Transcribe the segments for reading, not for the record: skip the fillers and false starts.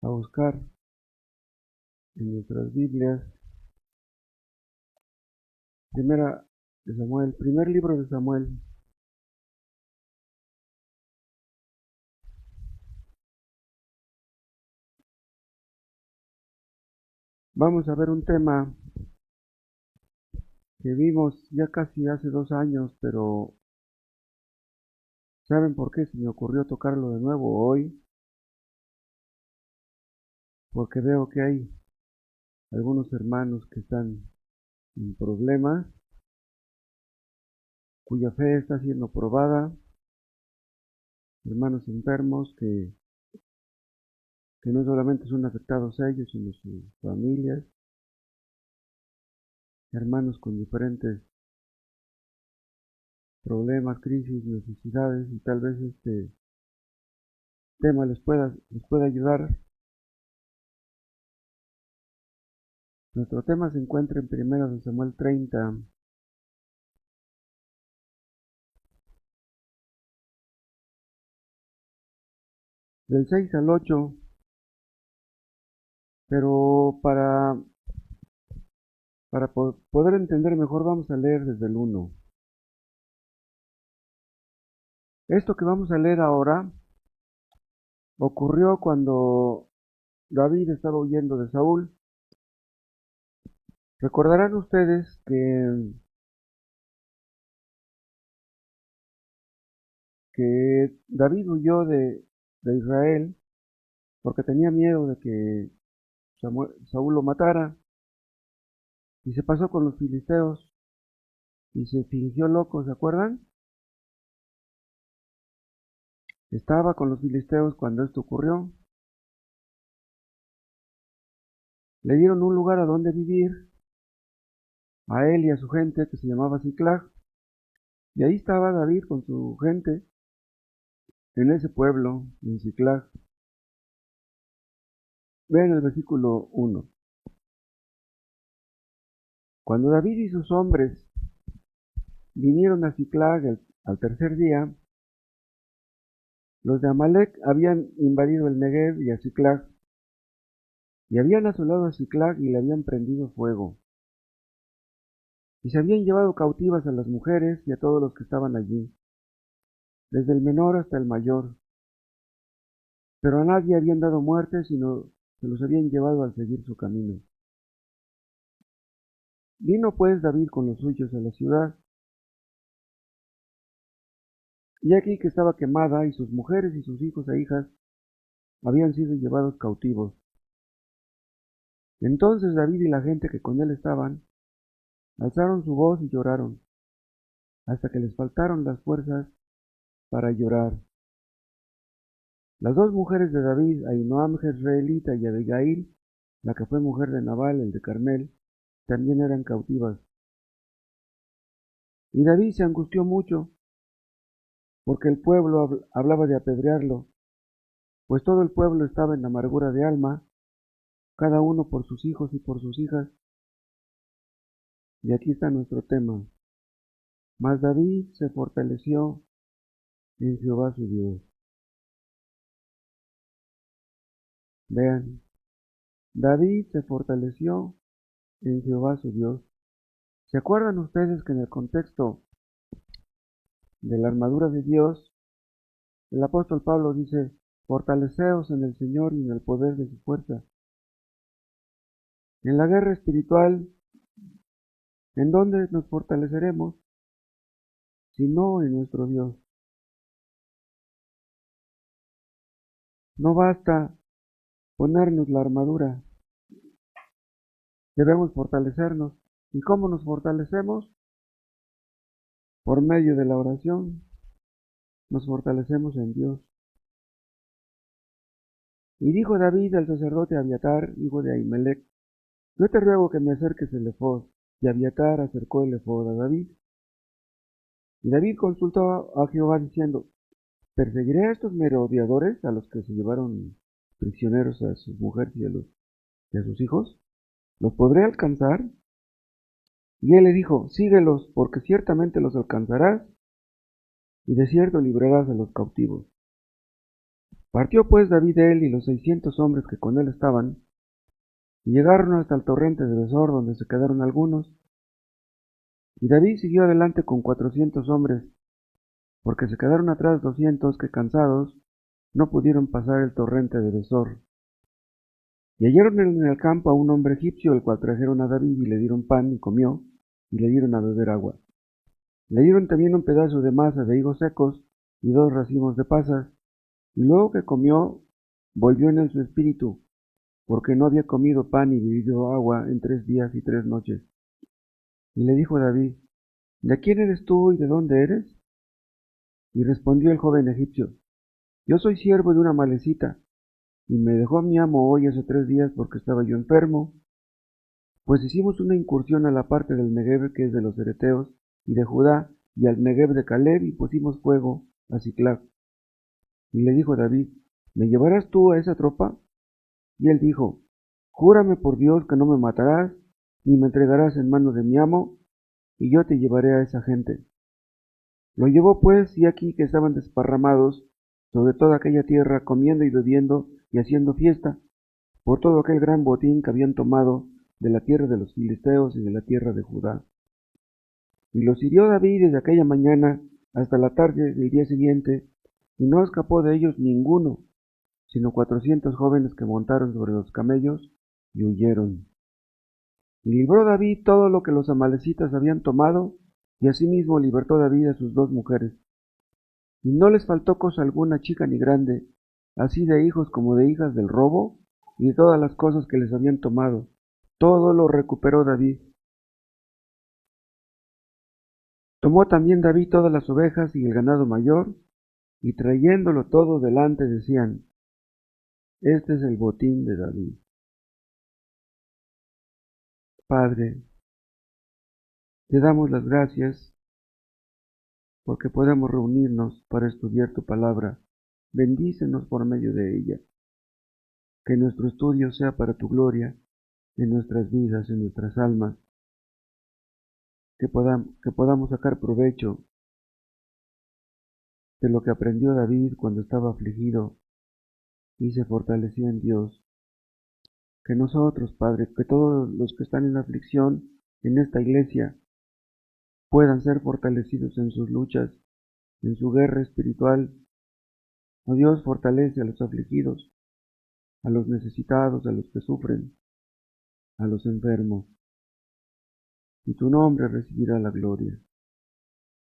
a buscar en nuestras Biblias. Primera de Samuel, primer libro de Samuel. Vamos a ver un tema que vimos ya casi hace 2 años, pero ¿saben por qué se me ocurrió tocarlo de nuevo hoy? Porque veo que hay algunos hermanos que están en problemas, cuya fe está siendo probada, hermanos enfermos que no solamente son afectados ellos, sino sus familias, hermanos con diferentes problemas, crisis, necesidades, y tal vez este tema les pueda ayudar. Nuestro tema se encuentra en 1 Samuel 30, del 6 al 8, pero para poder entender mejor vamos a leer desde el 1. Esto que vamos a leer ahora ocurrió cuando David estaba huyendo de Saúl. Recordarán ustedes que David huyó de Israel porque tenía miedo de que Saúl lo matara, y se pasó con los filisteos y se fingió loco, ¿se acuerdan? Estaba con los filisteos cuando esto ocurrió. Le dieron un lugar a donde vivir, a él y a su gente, que se llamaba Siclag, y ahí estaba David con su gente en ese pueblo, en Siclag. Vean el versículo 1. Cuando David y sus hombres vinieron a Siclag al tercer día, los de Amalec habían invadido el Negev y a Siclag, y habían asolado a Siclag y le habían prendido fuego, y se habían llevado cautivas a las mujeres y a todos los que estaban allí, desde el menor hasta el mayor, pero a nadie habían dado muerte, sino se los habían llevado al seguir su camino. Vino pues David con los suyos a la ciudad, y aquí que estaba quemada, y sus mujeres y sus hijos e hijas habían sido llevados cautivos. Entonces David y la gente que con él estaban alzaron su voz y lloraron, hasta que les faltaron las fuerzas para llorar. Las dos mujeres de David, Ahinoam jezreelita y Abigail, la que fue mujer de Nabal, el de Carmel, también eran cautivas. Y David se angustió mucho, porque el pueblo hablaba de apedrearlo, pues todo el pueblo estaba en amargura de alma, cada uno por sus hijos y por sus hijas. Y aquí está nuestro tema. Mas David se fortaleció en Jehová su Dios. Vean, David se fortaleció en Jehová su Dios. ¿Se acuerdan ustedes que en el contexto de la armadura de Dios, el apóstol Pablo dice, fortaleceos en el Señor y en el poder de su fuerza? En la guerra espiritual, ¿en dónde nos fortaleceremos? Si no en nuestro Dios. No basta ponernos la armadura, debemos fortalecernos. ¿Y cómo nos fortalecemos? Por medio de la oración, nos fortalecemos en Dios. Y dijo David al sacerdote Abiatar, hijo de Ahimelech, yo te ruego que me acerques el ephod. Y Abiatar acercó el ephod a David. Y David consultó a Jehová diciendo, ¿perseguiré a estos merodeadores, a los que se llevaron prisioneros a sus mujeres y a sus hijos? ¿Los podré alcanzar? Y él le dijo, síguelos, porque ciertamente los alcanzarás, y de cierto librarás a los cautivos. Partió pues David de él y los 600 hombres que con él estaban, y llegaron hasta el torrente de Besor, donde se quedaron algunos, y David siguió adelante con 400 hombres, porque se quedaron atrás 200 que cansados no pudieron pasar el torrente de Besor. Y hallaron en el campo a un hombre egipcio, el cual trajeron a David y le dieron pan y comió, y le dieron a beber agua. Le dieron también un pedazo de masa de higos secos y 2 racimos de pasas, y luego que comió, volvió en él su espíritu, porque no había comido pan y bebido agua en 3 días y 3 noches. Y le dijo David, ¿de quién eres tú y de dónde eres? Y respondió el joven egipcio, yo soy siervo de una malecita, y me dejó mi amo hoy hace 3 días porque estaba yo enfermo, pues hicimos una incursión a la parte del Negev que es de los Ereteos y de Judá, y al Negev de Caleb, y pusimos fuego a Siclag. Y le dijo David, ¿me llevarás tú a esa tropa? Y él dijo, júrame por Dios que no me matarás, ni me entregarás en manos de mi amo, y yo te llevaré a esa gente. Lo llevó pues, y aquí que estaban desparramados sobre toda aquella tierra, comiendo y bebiendo y haciendo fiesta, por todo aquel gran botín que habían tomado de la tierra de los filisteos y de la tierra de Judá. Y los hirió David desde aquella mañana hasta la tarde del día siguiente, y no escapó de ellos ninguno, sino 400 jóvenes que montaron sobre los camellos y huyeron. Y libró David todo lo que los amalecitas habían tomado, y asimismo libertó David a sus 2 mujeres. Y no les faltó cosa alguna, chica ni grande, así de hijos como de hijas del robo, y de todas las cosas que les habían tomado. Todo lo recuperó David. Tomó también David todas las ovejas y el ganado mayor, y trayéndolo todo delante decían, este es el botín de David. Padre, te damos las gracias porque podemos reunirnos para estudiar tu palabra. Bendícenos por medio de ella. Que nuestro estudio sea para tu gloria en nuestras vidas, en nuestras almas. Que podamos sacar provecho de lo que aprendió David cuando estaba afligido y se fortaleció en Dios. Que nosotros, Padre, que todos los que están en aflicción en esta iglesia puedan ser fortalecidos en sus luchas, en su guerra espiritual. Oh Dios, fortalece a los afligidos, a los necesitados, a los que sufren, a los enfermos. Y tu nombre recibirá la gloria.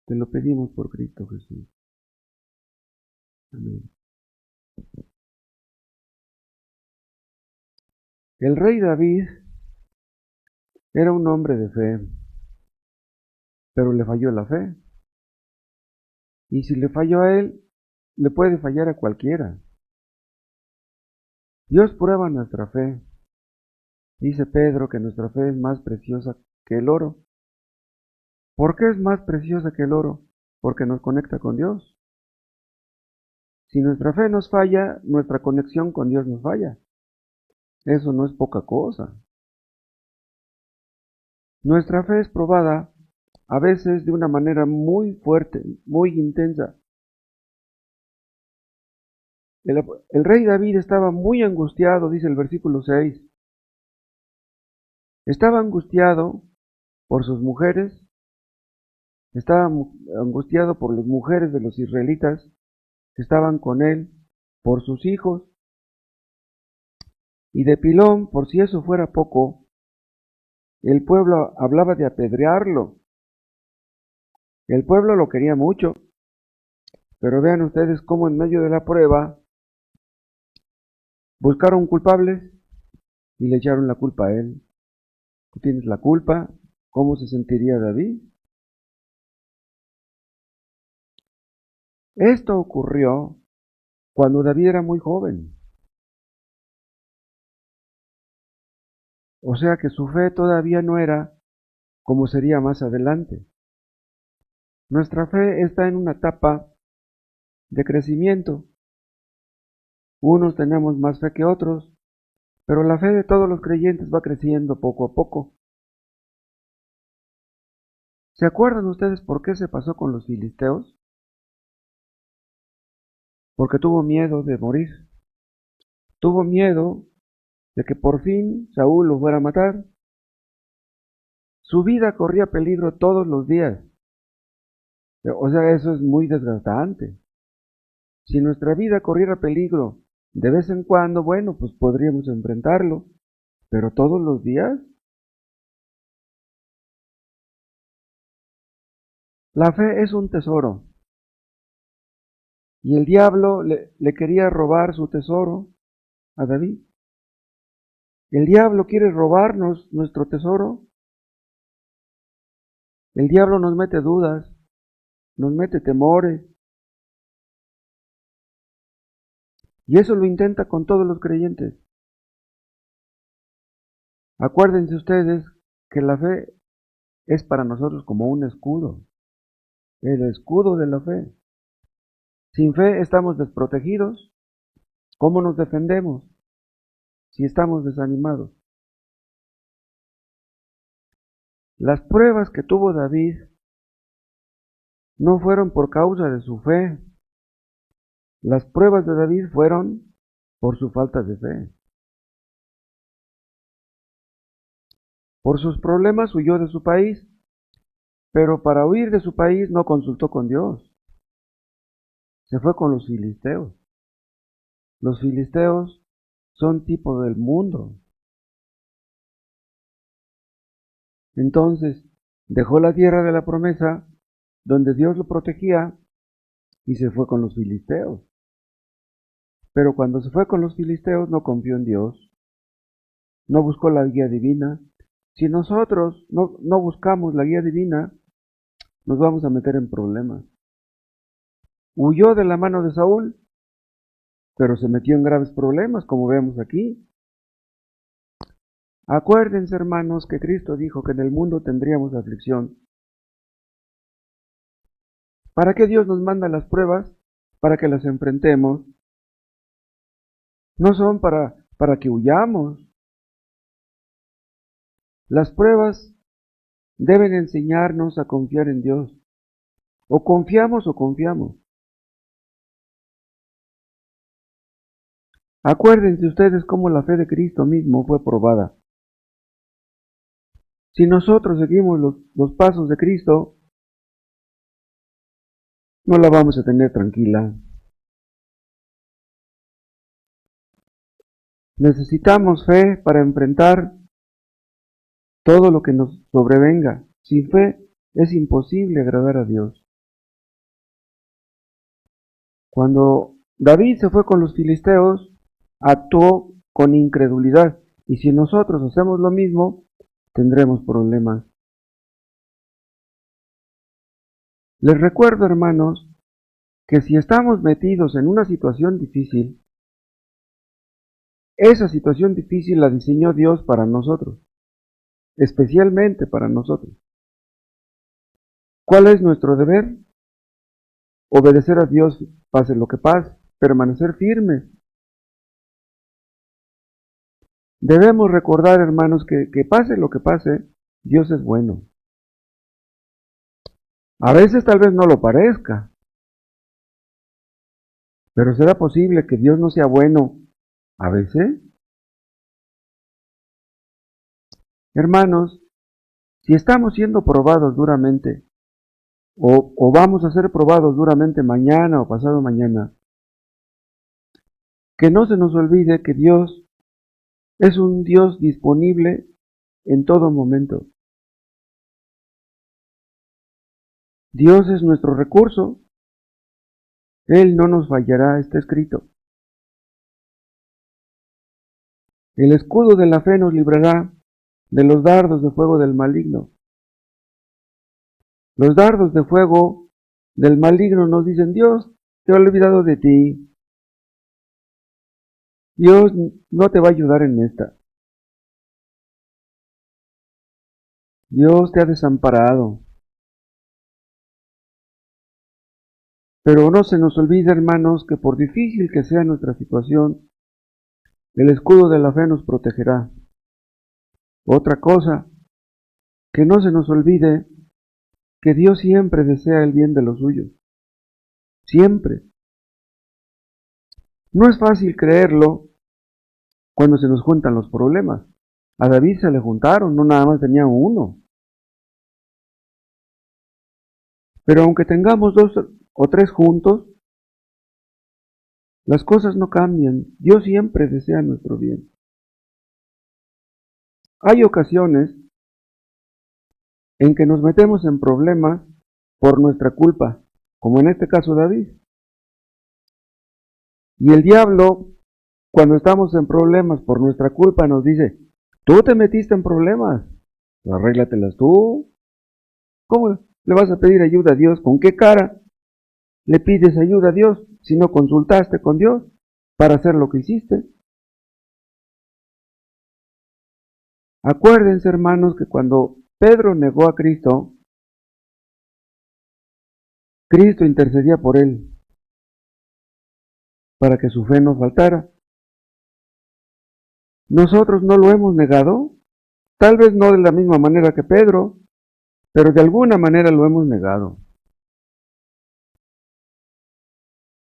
Te lo pedimos por Cristo Jesús. Amén. El rey David era un hombre de fe, pero le falló la fe. Y si le falló a él, le puede fallar a cualquiera. Dios prueba nuestra fe. Dice Pedro que nuestra fe es más preciosa que el oro. ¿Por qué es más preciosa que el oro? Porque nos conecta con Dios. Si nuestra fe nos falla, nuestra conexión con Dios nos falla. Eso no es poca cosa. Nuestra fe es probada a veces de una manera muy fuerte, muy intensa. El rey David estaba muy angustiado, dice el versículo 6. Estaba angustiado por sus mujeres, estaba angustiado por las mujeres de los israelitas que estaban con él, por sus hijos, y de pilón, por si eso fuera poco, el pueblo hablaba de apedrearlo. El pueblo lo quería mucho, pero vean ustedes cómo en medio de la prueba buscaron culpables y le echaron la culpa a él. Tú tienes la culpa. ¿Cómo se sentiría David? Esto ocurrió cuando David era muy joven. O sea que su fe todavía no era como sería más adelante. Nuestra fe está en una etapa de crecimiento. Unos tenemos más fe que otros, pero la fe de todos los creyentes va creciendo poco a poco. ¿Se acuerdan ustedes por qué se pasó con los filisteos? porque tuvo miedo de morir. Tuvo miedo de que por fin Saúl lo fuera a matar. Su vida corría peligro todos los días. O sea, eso es muy desgastante. Si nuestra vida corriera peligro de vez en cuando, bueno, pues podríamos enfrentarlo, pero todos los días. La fe es un tesoro y el diablo le quería robar su tesoro a David. El diablo quiere robarnos nuestro tesoro. El diablo nos mete dudas, nos mete temores, y eso lo intenta con todos los creyentes. Acuérdense ustedes que la fe es para nosotros como un escudo, el escudo de la fe. Sin fe estamos desprotegidos. ¿Cómo nos defendemos si estamos desanimados? Las pruebas que tuvo David no fueron por causa de su fe. Las pruebas de David fueron por su falta de fe. Por sus problemas huyó de su país, pero para huir de su país no consultó con Dios. Se fue con los filisteos. Los filisteos son tipo del mundo. Entonces dejó la tierra de la promesa, donde Dios lo protegía, y se fue con los filisteos. Pero cuando se fue con los filisteos no confió en Dios, no buscó la guía divina. Si nosotros no buscamos la guía divina, nos vamos a meter en problemas. Huyó de la mano de Saúl, pero se metió en graves problemas, como vemos aquí. Acuérdense, hermanos, que Cristo dijo que en el mundo tendríamos aflicción. ¿Para qué Dios nos manda las pruebas? Para que las enfrentemos. No son para que huyamos. Las pruebas deben enseñarnos a confiar en Dios. O confiamos o confiamos. Acuérdense ustedes cómo la fe de Cristo mismo fue probada. Si nosotros seguimos los pasos de Cristo, no la vamos a tener tranquila. Necesitamos fe para enfrentar todo lo que nos sobrevenga. Sin fe es imposible agradar a Dios. Cuando David se fue con los filisteos, actuó con incredulidad. Y si nosotros hacemos lo mismo, tendremos problemas. Les recuerdo, hermanos, que si estamos metidos en una situación difícil, esa situación difícil la diseñó Dios para nosotros, especialmente para nosotros. ¿Cuál es nuestro deber? Obedecer a Dios, pase lo que pase, permanecer firmes. Debemos recordar, hermanos, que pase lo que pase, Dios es bueno. A veces tal vez no lo parezca, pero ¿será posible que Dios no sea bueno a veces? Hermanos, si estamos siendo probados duramente, o vamos a ser probados duramente mañana o pasado mañana, que no se nos olvide que Dios es un Dios disponible en todo momento. Dios es nuestro recurso. Él no nos fallará, está escrito. El escudo de la fe nos librará de los dardos de fuego del maligno. Los dardos de fuego del maligno nos dicen: Dios te ha olvidado de ti. Dios no te va a ayudar en esta. Dios te ha desamparado. Pero no se nos olvide, hermanos, que por difícil que sea nuestra situación, el escudo de la fe nos protegerá. Otra cosa, que no se nos olvide que Dios siempre desea el bien de los suyos. Siempre. No es fácil creerlo cuando se nos juntan los problemas. A David se le juntaron, no nada más tenía uno. Pero aunque tengamos dos o tres juntos, las cosas no cambian. Dios siempre desea nuestro bien. Hay ocasiones en que nos metemos en problemas por nuestra culpa, como en este caso David. Y el diablo, cuando estamos en problemas por nuestra culpa, nos dice, tú te metiste en problemas, arréglatelas tú. ¿Cómo le vas a pedir ayuda a Dios? ¿Con qué cara le pides ayuda a Dios si no consultaste con Dios para hacer lo que hiciste? Acuérdense, hermanos, que cuando Pedro negó a Cristo, Cristo intercedía por él para que su fe no faltara. Nosotros no lo hemos negado, tal vez no de la misma manera que Pedro, pero de alguna manera lo hemos negado.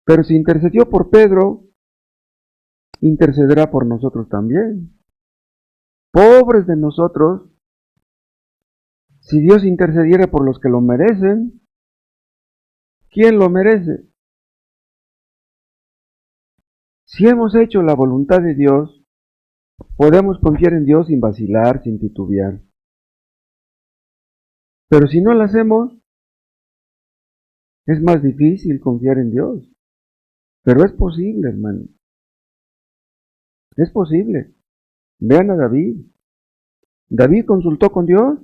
Pero si intercedió por Pedro, intercederá por nosotros también. Pobres de nosotros, si Dios intercediera por los que lo merecen, ¿quién lo merece? Si hemos hecho la voluntad de Dios, podemos confiar en Dios sin vacilar, sin titubear. Pero si no lo hacemos, es más difícil confiar en Dios. Pero es posible, hermano. Es posible. Vean a David. David consultó con Dios.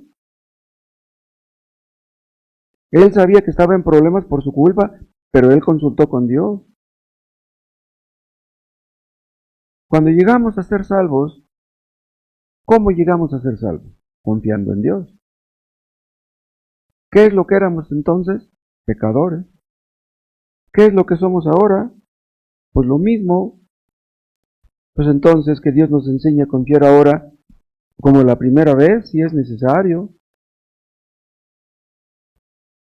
Él sabía que estaba en problemas por su culpa, pero él consultó con Dios. Cuando llegamos a ser salvos, ¿cómo llegamos a ser salvos? Confiando en Dios. ¿Qué es lo que éramos entonces? Pecadores. ¿Qué es lo que somos ahora? Pues lo mismo. Pues entonces que Dios nos enseñe a confiar ahora como la primera vez, si es necesario.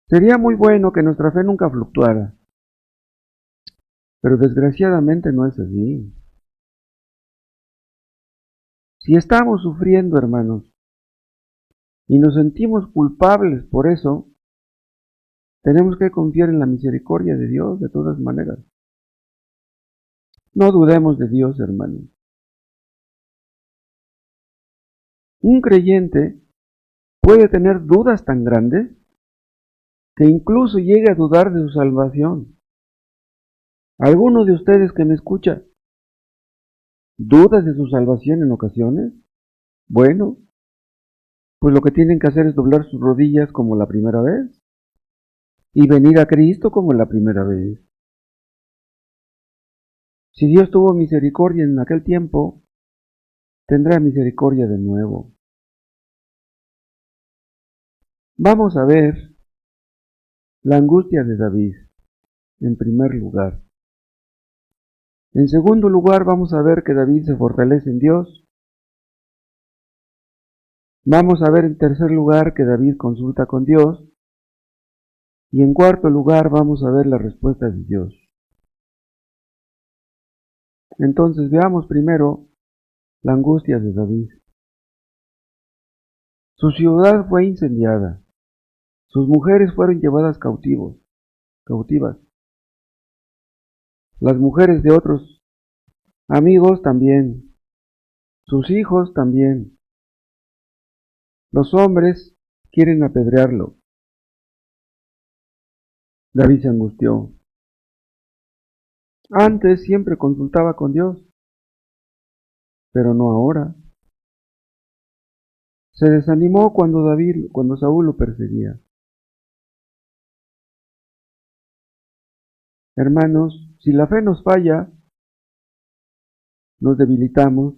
Sería muy bueno que nuestra fe nunca fluctuara, pero desgraciadamente no es así. Si estamos sufriendo, hermanos, y nos sentimos culpables por eso, tenemos que confiar en la misericordia de Dios de todas maneras. No dudemos de Dios, hermanos. Un creyente puede tener dudas tan grandes que incluso llegue a dudar de su salvación. ¿Alguno de ustedes que me escucha duda de su salvación en ocasiones? Bueno, pues lo que tienen que hacer es doblar sus rodillas como la primera vez y venir a Cristo como la primera vez. Si Dios tuvo misericordia en aquel tiempo, tendrá misericordia de nuevo. Vamos a ver la angustia de David, en primer lugar. En segundo lugar, vamos a ver que David se fortalece en Dios. Vamos a ver en tercer lugar que David consulta con Dios. Y en cuarto lugar, vamos a ver la respuesta de Dios. Entonces veamos primero la angustia de David. Su ciudad fue incendiada. Sus mujeres fueron llevadas cautivas. Las mujeres de otros amigos también. Sus hijos también. Los hombres quieren apedrearlo. David se angustió. Antes siempre consultaba con Dios, pero no ahora. Se desanimó cuando Saúl lo perseguía. Hermanos, si la fe nos falla, nos debilitamos.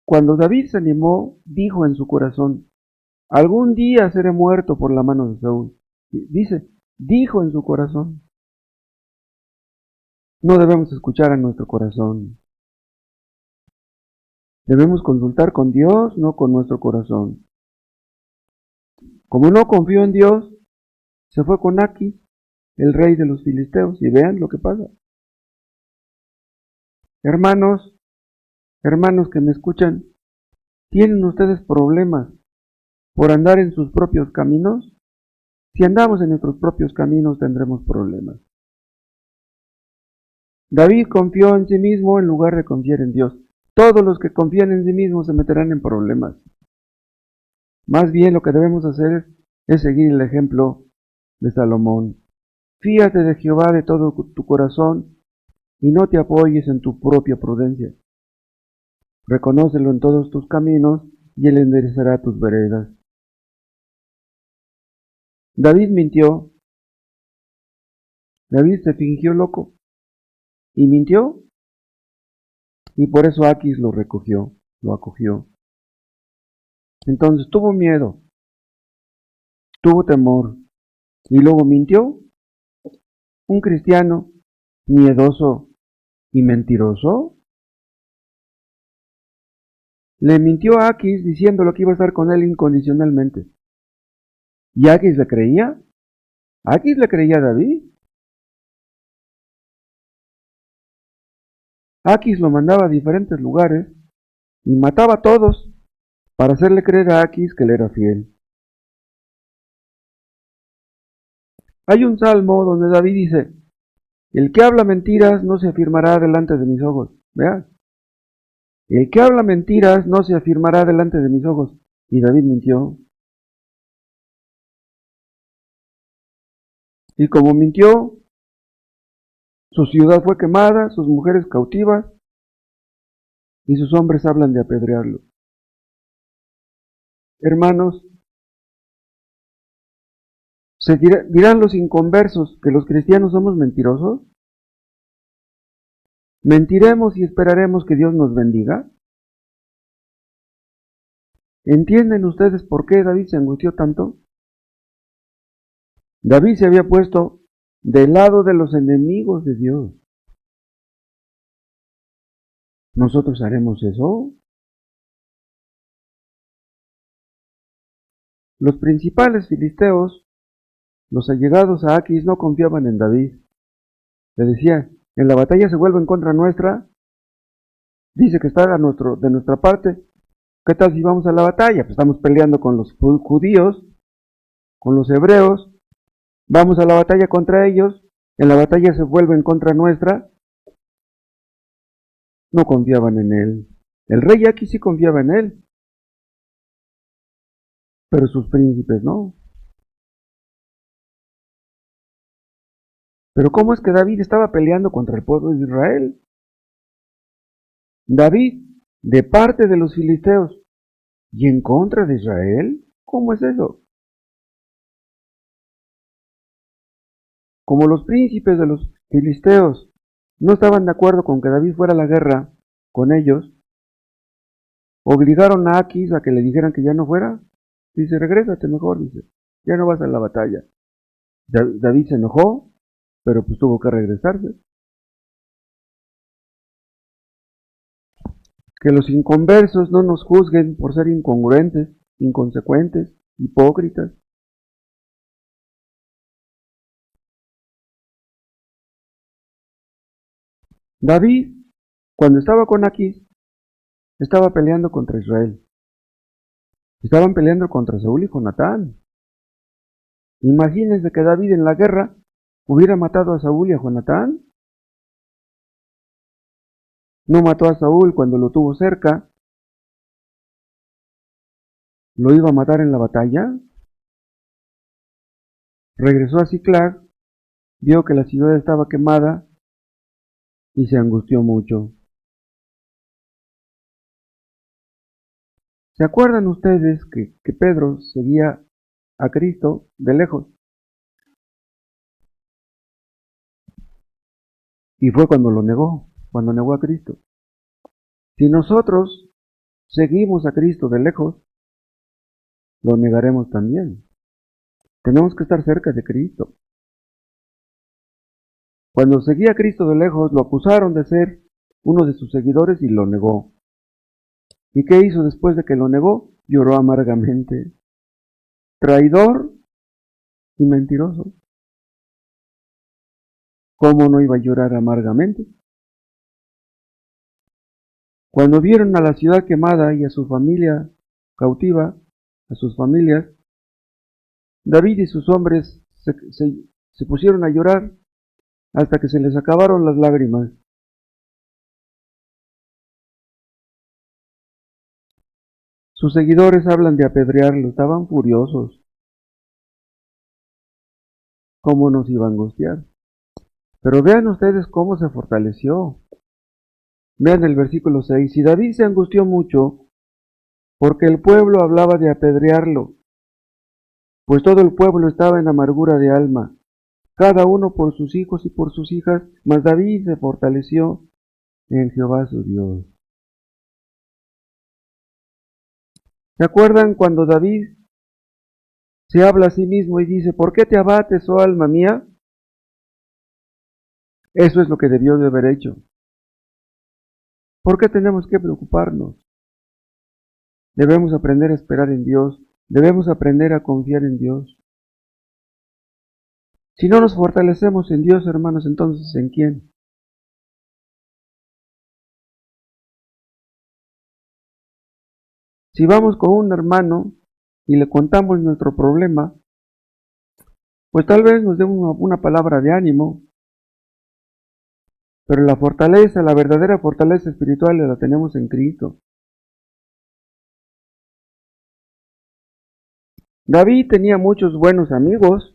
Cuando David se animó, dijo en su corazón, algún día seré muerto por la mano de Saúl. Dijo en su corazón. No debemos escuchar a nuestro corazón. Debemos consultar con Dios, no con nuestro corazón. Como no confió en Dios, se fue con Aquis. el rey de los filisteos, y vean lo que pasa. Hermanos, hermanos que me escuchan, ¿tienen ustedes problemas por andar en sus propios caminos? Si andamos en nuestros propios caminos tendremos problemas. David confió en sí mismo en lugar de confiar en Dios. Todos los que confían en sí mismos se meterán en problemas. Más bien lo que debemos hacer es seguir el ejemplo de Salomón. Fíate de Jehová de todo tu corazón y no te apoyes en tu propia prudencia. Reconócelo en todos tus caminos y él enderezará tus veredas. David mintió. David se fingió loco y mintió, y por eso Aquis lo acogió. Entonces tuvo miedo, tuvo temor y luego mintió. Un cristiano miedoso y mentiroso le mintió a Aquis diciendo que iba a estar con él incondicionalmente. ¿Y Aquis le creía? ¿Aquis le creía a David? Aquis lo mandaba a diferentes lugares y mataba a todos para hacerle creer a Aquis que él era fiel. Hay un salmo donde David dice: el que habla mentiras no se afirmará delante de mis ojos. Vean, el que habla mentiras no se afirmará delante de mis ojos. Y David mintió. Y como mintió, su ciudad fue quemada, sus mujeres cautivas, y sus hombres hablan de apedrearlo. Hermanos, ¿se dirán los inconversos que los cristianos somos mentirosos? ¿Mentiremos y esperaremos que Dios nos bendiga? ¿Entienden ustedes por qué David se angustió tanto? David se había puesto del lado de los enemigos de Dios. ¿Nosotros haremos eso? Los principales filisteos, los allegados a Aquis, no confiaban en David. Le decía: en la batalla se vuelve en contra nuestra, dice que está de nuestra parte. ¿Qué tal si vamos a la batalla? Pues estamos peleando con los judíos, con los hebreos, vamos a la batalla contra ellos, en la batalla se vuelve en contra nuestra. No confiaban en él. El rey Aquis sí confiaba en él, pero sus príncipes no. Pero ¿cómo es que David estaba peleando contra el pueblo de Israel? David, de parte de los filisteos y en contra de Israel. ¿Cómo es eso? Como los príncipes de los filisteos no estaban de acuerdo con que David fuera a la guerra con ellos, obligaron a Aquis a que le dijeran que ya no fuera. Dice: regrésate mejor, dice, ya no vas a la batalla. David se enojó, pero pues tuvo que regresarse. Que los inconversos no nos juzguen por ser incongruentes, inconsecuentes, hipócritas. David, cuando estaba con Aquis, estaba peleando contra Israel. Estaban peleando contra Saúl y Jonatán. Imagínense que David en la guerra hubiera matado a Saúl y a Jonatán. No mató a Saúl cuando lo tuvo cerca. Lo iba a matar en la batalla. Regresó a Siclag, vio que la ciudad estaba quemada y se angustió mucho. ¿Se acuerdan ustedes que Pedro seguía a Cristo de lejos? Y fue cuando negó a Cristo. Si nosotros seguimos a Cristo de lejos, lo negaremos también. Tenemos que estar cerca de Cristo. Cuando seguía a Cristo de lejos, lo acusaron de ser uno de sus seguidores y lo negó. ¿Y qué hizo después de que lo negó? Lloró amargamente. Traidor y mentiroso. ¿Cómo no iba a llorar amargamente? Cuando vieron a la ciudad quemada y a su familia cautiva, a sus familias, David y sus hombres se pusieron a llorar hasta que se les acabaron las lágrimas. Sus seguidores hablan de apedrearlo, estaban furiosos. ¿Cómo nos iba a angustiar? Pero vean ustedes cómo se fortaleció. Vean el versículo 6. Y David se angustió mucho porque el pueblo hablaba de apedrearlo, pues todo el pueblo estaba en amargura de alma, cada uno por sus hijos y por sus hijas, mas David se fortaleció en Jehová su Dios. ¿Se acuerdan cuando David se habla a sí mismo y dice, ¿por qué te abates, oh alma mía? Eso es lo que debió de haber hecho. ¿Por qué tenemos que preocuparnos? Debemos aprender a esperar en Dios, debemos aprender a confiar en Dios. Si no nos fortalecemos en Dios, hermanos, entonces ¿en quién? Si vamos con un hermano y le contamos nuestro problema, pues tal vez nos dé una palabra de ánimo, pero la fortaleza, la verdadera fortaleza espiritual la tenemos en Cristo. David tenía muchos buenos amigos,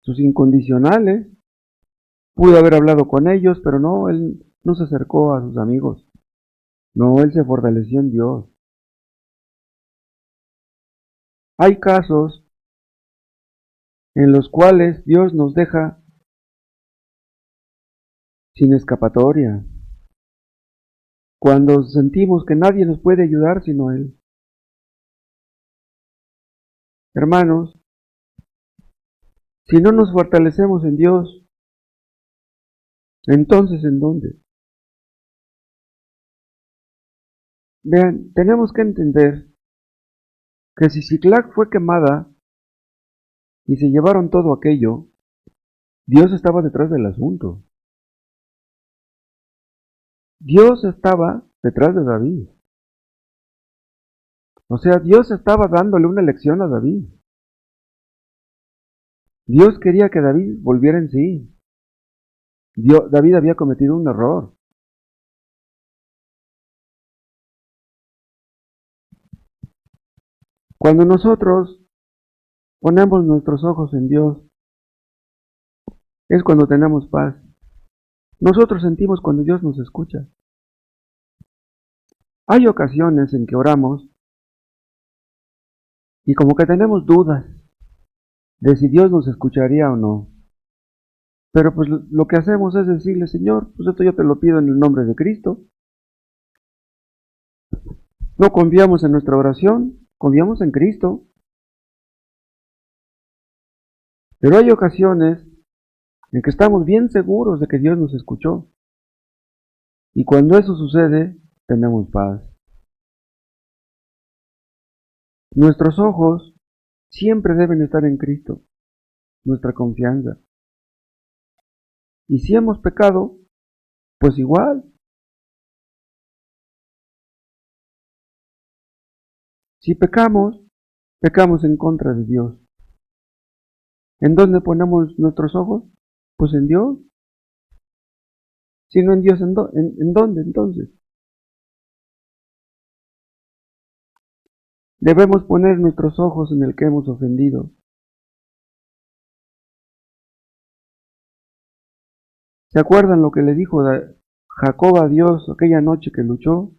sus incondicionales, pudo haber hablado con ellos, pero no, él no se acercó a sus amigos. No, él se fortaleció en Dios. Hay casos en los cuales Dios nos deja sin escapatoria, cuando sentimos que nadie nos puede ayudar sino Él. Hermanos, si no nos fortalecemos en Dios, entonces ¿en dónde? Vean, tenemos que entender que si Siclag fue quemada y se llevaron todo aquello, Dios estaba detrás del asunto. Dios estaba detrás de David. O sea, Dios estaba dándole una lección a David. Dios quería que David volviera en sí. David había cometido un error. Cuando nosotros ponemos nuestros ojos en Dios, es cuando tenemos paz. Nosotros sentimos cuando Dios nos escucha. Hay ocasiones en que oramos y como que tenemos dudas de si Dios nos escucharía o no. Pero pues lo que hacemos es decirle, Señor, pues esto yo te lo pido en el nombre de Cristo. No confiamos en nuestra oración, confiamos en Cristo. Pero hay ocasiones en que estamos bien seguros de que Dios nos escuchó. Y cuando eso sucede, tenemos paz. Nuestros ojos siempre deben estar en Cristo, nuestra confianza. Y si hemos pecado, pues igual. Si pecamos, pecamos en contra de Dios. ¿En dónde ponemos nuestros ojos? Pues en Dios. Si no en Dios, ¿en dónde entonces? Debemos poner nuestros ojos en el que hemos ofendido. ¿Se acuerdan lo que le dijo Jacob a Dios aquella noche que luchó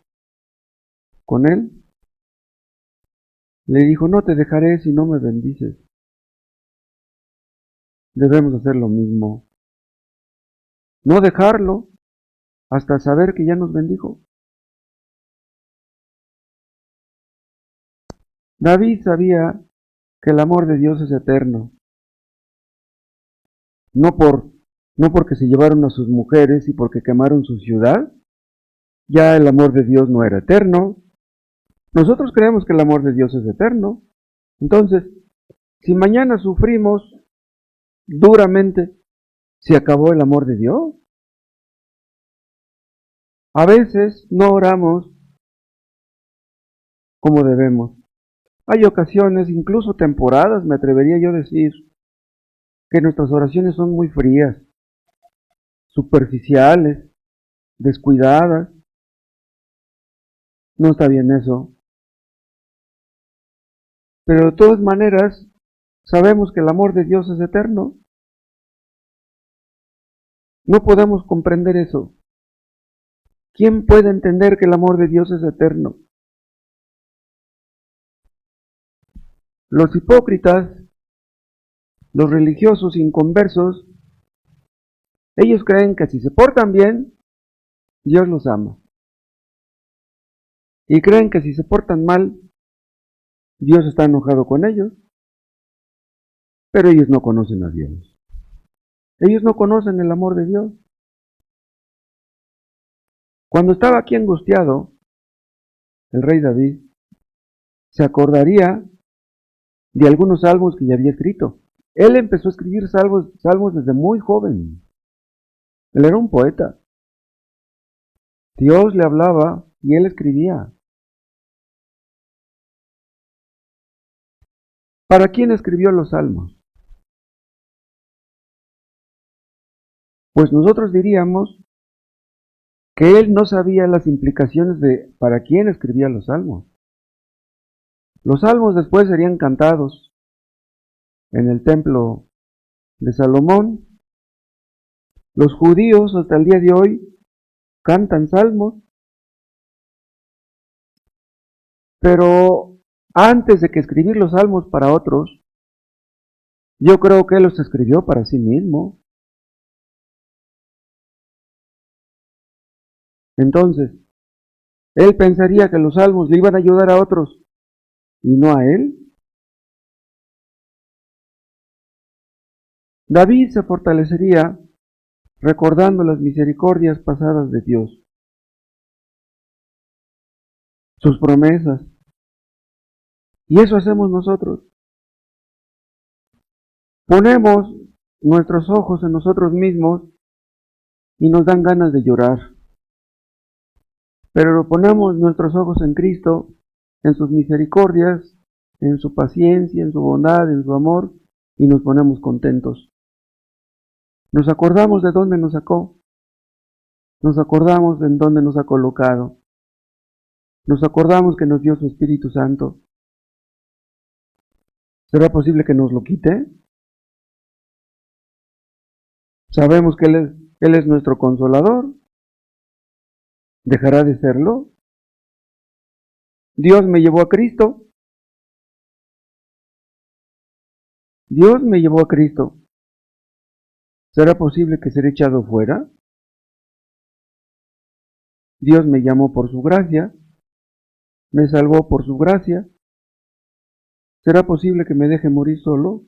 con él? Le dijo, no te dejaré si no me bendices. Debemos hacer lo mismo. No dejarlo hasta saber que ya nos bendijo. David sabía que el amor de Dios es eterno. No porque se llevaron a sus mujeres y porque quemaron su ciudad, ya el amor de Dios no era eterno. Nosotros creemos que el amor de Dios es eterno. Entonces, si mañana sufrimos duramente ¿Se acabó el amor de Dios? A veces no oramos como debemos. Hay ocasiones, incluso temporadas, me atrevería yo a decir, que nuestras oraciones son muy frías, superficiales, descuidadas. No está bien eso. Pero de todas maneras, sabemos que el amor de Dios es eterno. No podemos comprender eso. ¿Quién puede entender que el amor de Dios es eterno? Los hipócritas, los religiosos inconversos, ellos creen que si se portan bien, Dios los ama. Y creen que si se portan mal, Dios está enojado con ellos. Pero ellos no conocen a Dios. Ellos no conocen el amor de Dios. Cuando estaba aquí angustiado, el rey David se acordaría de algunos salmos que ya había escrito. Él empezó a escribir salmos desde muy joven. Él era un poeta. Dios le hablaba y él escribía. ¿Para quién escribió los salmos? Pues nosotros diríamos que él no sabía las implicaciones de para quién escribía los salmos. Los salmos después serían cantados en el templo de Salomón. Los judíos hasta el día de hoy cantan salmos, pero antes de que escribir los salmos para otros, yo creo que él los escribió para sí mismo. Entonces, él pensaría que los salmos le iban a ayudar a otros y no a él. David se fortalecería recordando las misericordias pasadas de Dios, sus promesas. Y eso hacemos nosotros. Ponemos nuestros ojos en nosotros mismos y nos dan ganas de llorar. Pero ponemos nuestros ojos en Cristo, en sus misericordias, en su paciencia, en su bondad, en su amor, y nos ponemos contentos. Nos acordamos de dónde nos sacó, nos acordamos de en dónde nos ha colocado, nos acordamos que nos dio su Espíritu Santo. ¿Será posible que nos lo quite? Sabemos que Él es nuestro consolador. ¿Dejará de serlo? Dios me llevó a Cristo. Dios me llevó a Cristo. ¿Será posible que seré echado fuera? Dios me llamó por su gracia, me salvó por su gracia. ¿Será posible que me deje morir solo?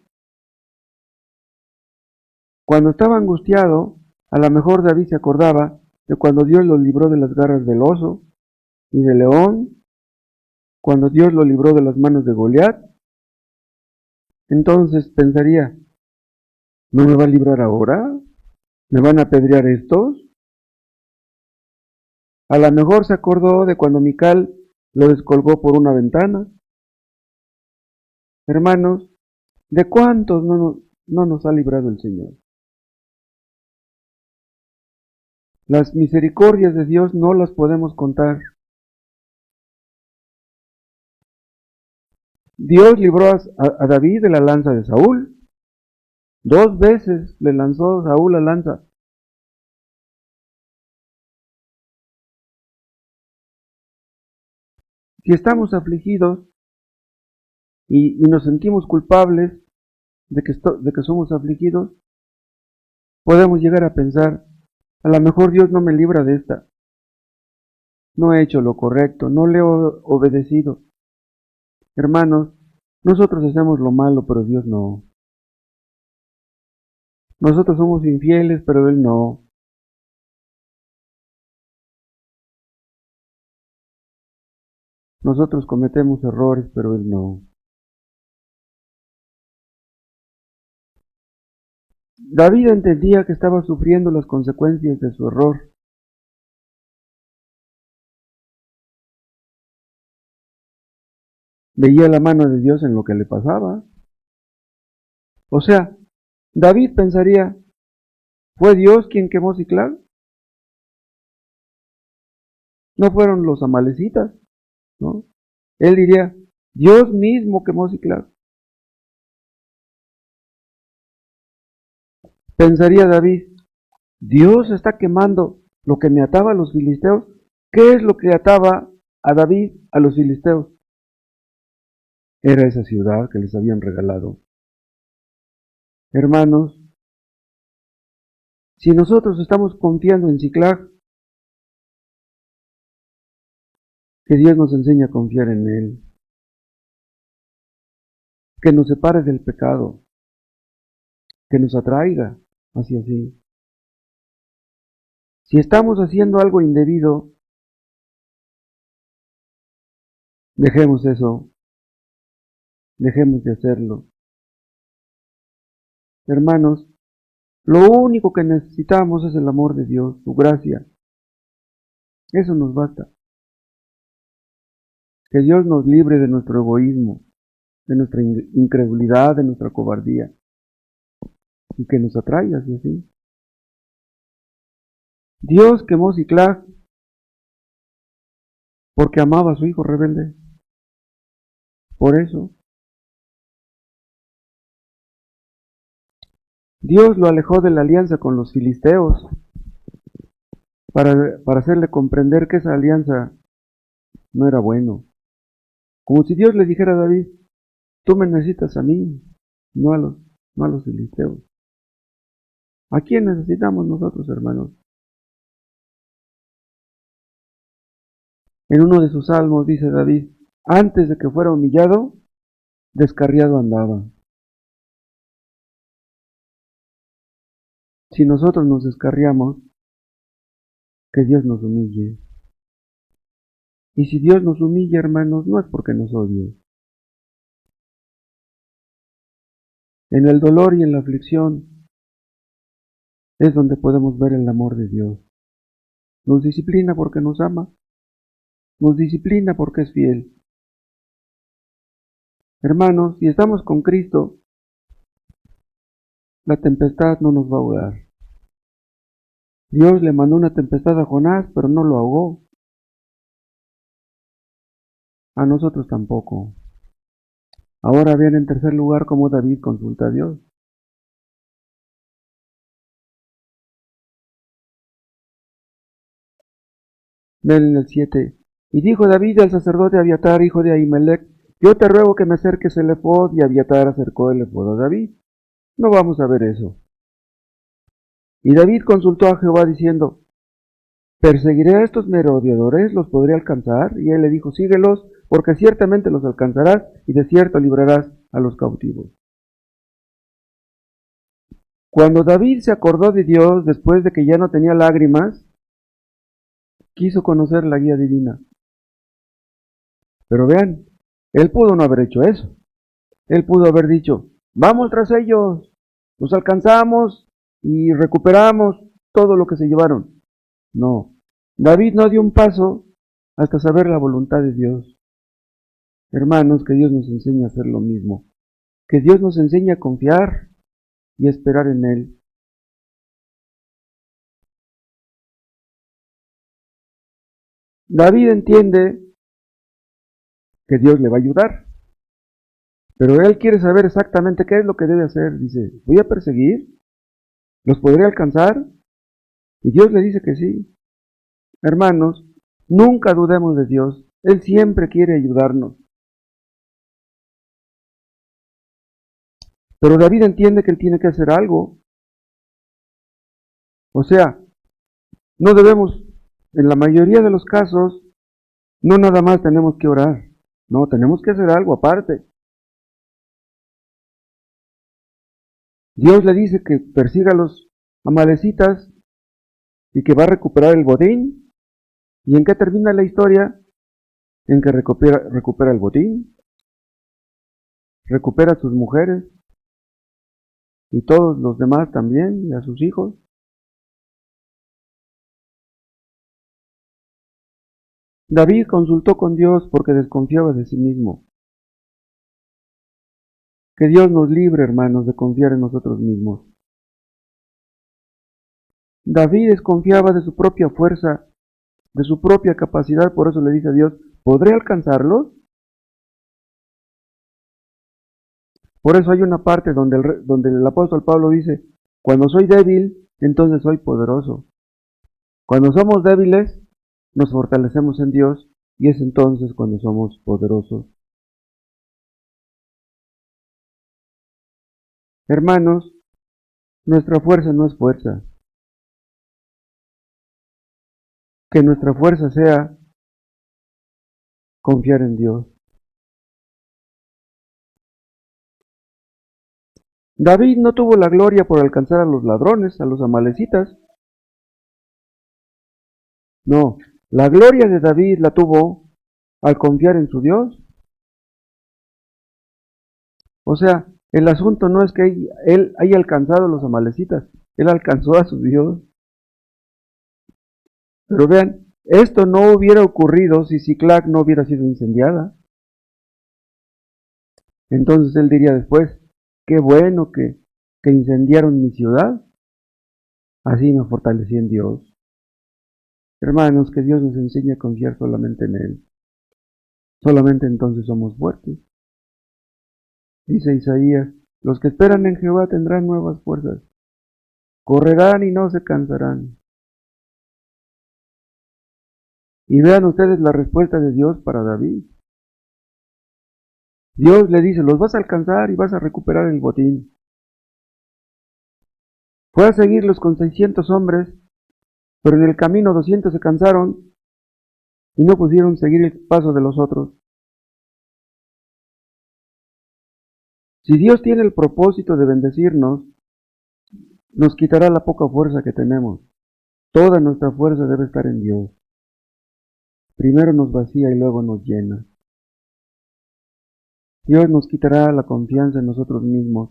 Cuando estaba angustiado, a lo mejor David se acordaba de cuando Dios lo libró de las garras del oso y del león, cuando Dios lo libró de las manos de Goliat. Entonces pensaría, ¿no me va a librar ahora? ¿Me van a apedrear estos? A lo mejor se acordó de cuando Mical lo descolgó por una ventana. Hermanos, ¿de cuántos no nos ha librado el Señor? Las misericordias de Dios no las podemos contar. Dios libró a David de la lanza de Saúl. 2 veces le lanzó Saúl la lanza. Si estamos afligidos y nos sentimos culpables de que somos afligidos, podemos llegar a pensar, a lo mejor Dios no me libra de esta. No he hecho lo correcto, no le he obedecido. Hermanos, nosotros hacemos lo malo, pero Dios no. Nosotros somos infieles, pero Él no. Nosotros cometemos errores, pero Él no. David entendía que estaba sufriendo las consecuencias de su error. Veía la mano de Dios en lo que le pasaba. O sea, David pensaría, ¿fue Dios quien quemó Siclag? No fueron los amalecitas, ¿no? Él diría, Dios mismo quemó Siclag. Pensaría David, Dios está quemando lo que me ataba a los filisteos. ¿Qué es lo que ataba a David a los filisteos? Era esa ciudad que les habían regalado. Hermanos, si nosotros estamos confiando en Siclag, que Dios nos enseñe a confiar en Él, que nos separe del pecado, que nos atraiga hacia sí. Si estamos haciendo algo indebido, dejemos eso, dejemos de hacerlo. Hermanos, lo único que necesitamos es el amor de Dios, su gracia. Eso nos basta. Que Dios nos libre de nuestro egoísmo, de nuestra incredulidad, de nuestra cobardía, y que nos atraiga hacia sí. Dios quemó Siclag porque amaba a su hijo rebelde. Por eso, Dios lo alejó de la alianza con los filisteos para hacerle comprender que esa alianza no era bueno. Como si Dios le dijera a David, tú me necesitas a mí, no a los filisteos. ¿A quién necesitamos nosotros, hermanos? En uno de sus salmos dice David, antes de que fuera humillado, descarriado andaba. Si nosotros nos descarriamos, que Dios nos humille. Y si Dios nos humilla, hermanos, no es porque nos odie. En el dolor y en la aflicción es donde podemos ver el amor de Dios. Nos disciplina porque nos ama, nos disciplina porque es fiel. Hermanos, si estamos con Cristo, la tempestad no nos va a ahogar. Dios le mandó una tempestad a Jonás, pero no lo ahogó. A nosotros tampoco. Ahora vean en tercer lugar cómo David consulta a Dios. Ven en el 7. Y dijo David al sacerdote Abiatar, hijo de Ahimelech, yo te ruego que me acerques el efod, y Abiatar acercó el efod a David. No vamos a ver eso. Y David consultó a Jehová diciendo, ¿perseguiré a estos merodeadores? ¿Los podré alcanzar? Y él le dijo, síguelos, porque ciertamente los alcanzarás, y de cierto librarás a los cautivos. Cuando David se acordó de Dios, después de que ya no tenía lágrimas, quiso conocer la guía divina. Pero vean, él pudo no haber hecho eso. Él pudo haber dicho, vamos tras ellos, los alcanzamos y recuperamos todo lo que se llevaron. No, David no dio un paso hasta saber la voluntad de Dios. Hermanos, que Dios nos enseñe a hacer lo mismo. Que Dios nos enseñe a confiar y esperar en Él. David entiende que Dios le va a ayudar, pero él quiere saber exactamente qué es lo que debe hacer. Dice, ¿voy a perseguir? ¿Los podré alcanzar? Y Dios le dice que sí. Hermanos, nunca dudemos de Dios. Él siempre quiere ayudarnos. Pero David entiende que él tiene que hacer algo. O sea, no debemos, en la mayoría de los casos, no nada más tenemos que orar. No, tenemos que hacer algo aparte. Dios le dice que persiga a los amalecitas y que va a recuperar el botín. ¿Y en qué termina la historia? En que recupera el botín, recupera a sus mujeres, y todos los demás también, y a sus hijos. David consultó con Dios porque desconfiaba de sí mismo. Que Dios nos libre, hermanos, de confiar en nosotros mismos. David desconfiaba de su propia fuerza, de su propia capacidad, por eso le dice a Dios, ¿podré alcanzarlos? Por eso hay una parte donde el apóstol Pablo dice, cuando soy débil, entonces soy poderoso. Cuando somos débiles, nos fortalecemos en Dios y es entonces cuando somos poderosos. Hermanos, nuestra fuerza no es fuerza. Que nuestra fuerza sea confiar en Dios. David no tuvo la gloria por alcanzar a los ladrones, a los amalecitas. No, la gloria de David la tuvo al confiar en su Dios. O sea, el asunto no es que él haya alcanzado a los amalecitas, él alcanzó a su Dios. Pero vean, esto no hubiera ocurrido si Siclag no hubiera sido incendiada. Entonces él diría después, qué bueno que incendiaron mi ciudad, así me fortalecí en Dios. Hermanos, que Dios nos enseñe a confiar solamente en Él. Solamente entonces somos fuertes. Dice Isaías, los que esperan en Jehová tendrán nuevas fuerzas, correrán y no se cansarán. Y vean ustedes la respuesta de Dios para David. Dios le dice, los vas a alcanzar y vas a recuperar el botín. Fue a seguirlos con 600 hombres, pero en el camino 200 se cansaron y no pudieron seguir el paso de los otros. Si Dios tiene el propósito de bendecirnos, nos quitará la poca fuerza que tenemos. Toda nuestra fuerza debe estar en Dios. Primero nos vacía y luego nos llena. Dios nos quitará la confianza en nosotros mismos.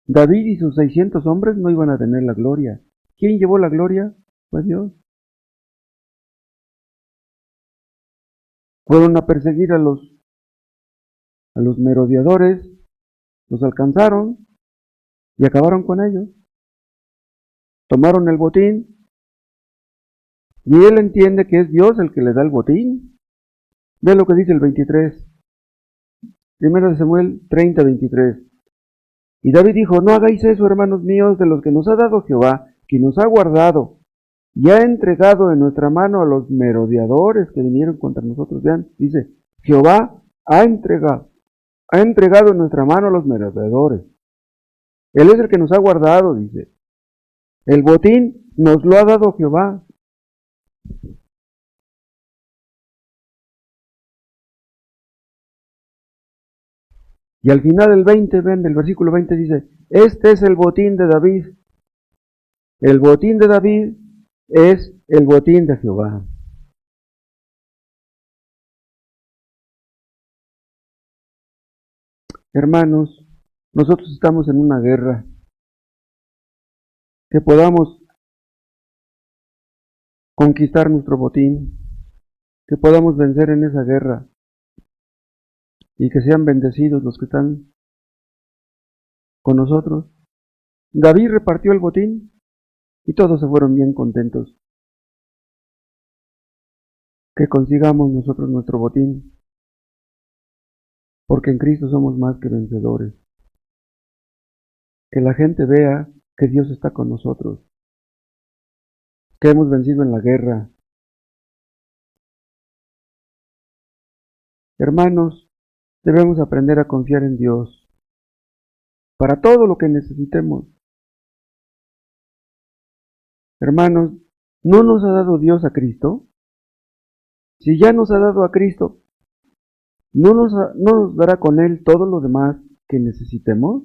David y sus 600 hombres no iban a tener la gloria. ¿Quién llevó la gloria? Pues Dios. Fueron a perseguir a los merodeadores, los alcanzaron y acabaron con ellos. Tomaron el botín y él entiende que es Dios el que le da el botín. Ve lo que dice el 23. Primero de Samuel 30:23. Y David dijo, no hagáis eso, hermanos míos, de los que nos ha dado Jehová, que nos ha guardado, y ha entregado en nuestra mano a los merodeadores que vinieron contra nosotros. Vean, dice, Jehová ha entregado en nuestra mano a los merodeadores. Él es el que nos ha guardado, dice. El botín nos lo ha dado Jehová. Y al final del 20, ven, del versículo 20 dice, este es el botín de David. El botín de David es el botín de Jehová. Hermanos, nosotros estamos en una guerra. Que podamos conquistar nuestro botín, que podamos vencer en esa guerra y que sean bendecidos los que están con nosotros. David repartió el botín y todos se fueron bien contentos. Que consigamos nosotros nuestro botín, porque en Cristo somos más que vencedores. Que la gente vea que Dios está con nosotros, que hemos vencido en la guerra. Hermanos, debemos aprender a confiar en Dios para todo lo que necesitemos. Hermanos, ¿no nos ha dado Dios a Cristo? Si ya nos ha dado a Cristo, ¿no nos dará con Él todo lo demás que necesitemos?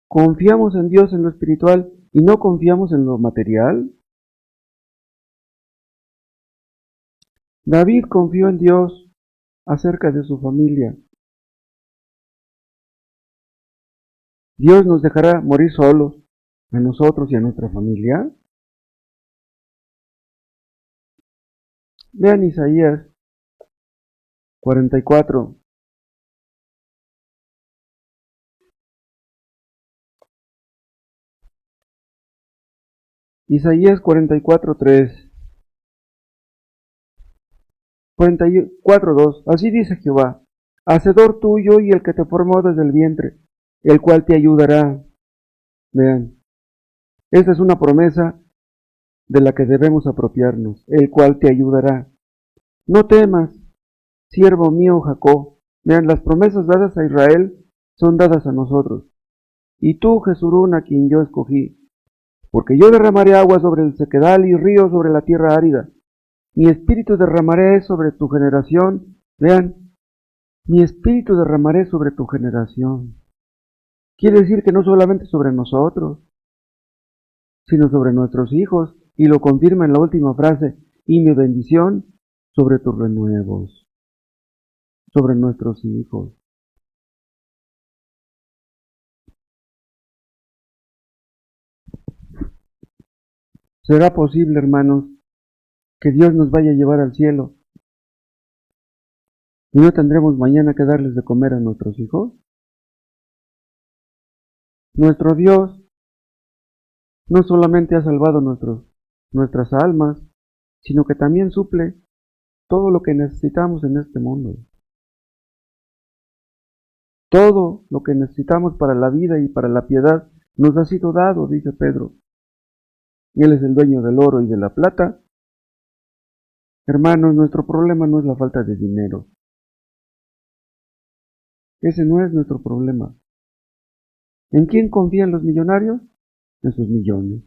¿Confiamos en Dios en lo espiritual y no confiamos en lo material? David confió en Dios acerca de su familia. ¿Dios nos dejará morir solos, a nosotros y a nuestra familia? Vean Isaías 44. Isaías 44:3. 44:2. Así dice Jehová, Hacedor tuyo y el que te formó desde el vientre, el cual te ayudará. Vean, esta es una promesa de la que debemos apropiarnos, el cual te ayudará. No temas, siervo mío Jacob. Vean, las promesas dadas a Israel son dadas a nosotros. Y tú, Jesurún, a quien yo escogí, porque yo derramaré agua sobre el sequedal y río sobre la tierra árida. Mi espíritu derramaré sobre tu generación. Vean, mi espíritu derramaré sobre tu generación. Quiere decir que no solamente sobre nosotros, sino sobre nuestros hijos, y lo confirma en la última frase, y mi bendición sobre tus renuevos, sobre nuestros hijos. ¿Será posible, hermanos, que Dios nos vaya a llevar al cielo y no tendremos mañana que darles de comer a nuestros hijos? Nuestro Dios no solamente ha salvado nuestras almas, sino que también suple todo lo que necesitamos en este mundo. Todo lo que necesitamos para la vida y para la piedad nos ha sido dado, dice Pedro. Y Él es el dueño del oro y de la plata. Hermanos, nuestro problema no es la falta de dinero. Ese no es nuestro problema. ¿En quién confían los millonarios? En sus millones.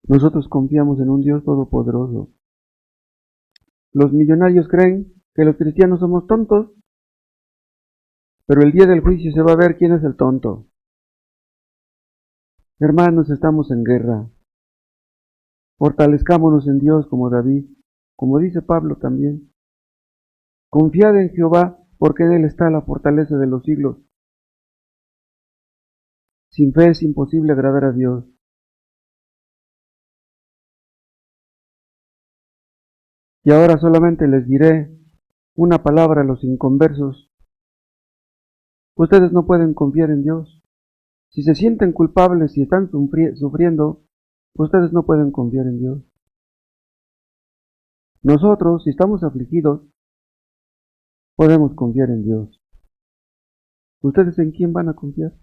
Nosotros confiamos en un Dios todopoderoso. Los millonarios creen que los cristianos somos tontos, pero el día del juicio se va a ver quién es el tonto. Hermanos, estamos en guerra. Fortalezcámonos en Dios como David, como dice Pablo también. Confiad en Jehová, porque en Él está la fortaleza de los siglos. Sin fe es imposible agradar a Dios. Y ahora solamente les diré una palabra a los inconversos. Ustedes no pueden confiar en Dios. Si se sienten culpables y están sufriendo, ustedes no pueden confiar en Dios. Nosotros, si estamos afligidos, podemos confiar en Dios. ¿Ustedes en quién van a confiar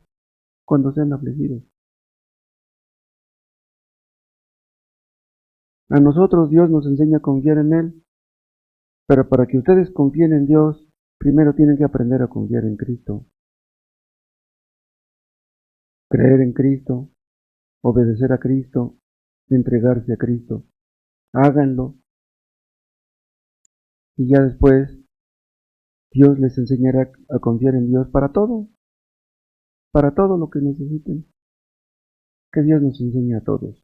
cuando sean afligidos? A nosotros Dios nos enseña a confiar en Él, pero para que ustedes confíen en Dios, primero tienen que aprender a confiar en Cristo. Creer en Cristo, obedecer a Cristo, entregarse a Cristo. Háganlo y ya después Dios les enseñará a confiar en Dios para todo lo que necesiten. Que Dios nos enseñe a todos.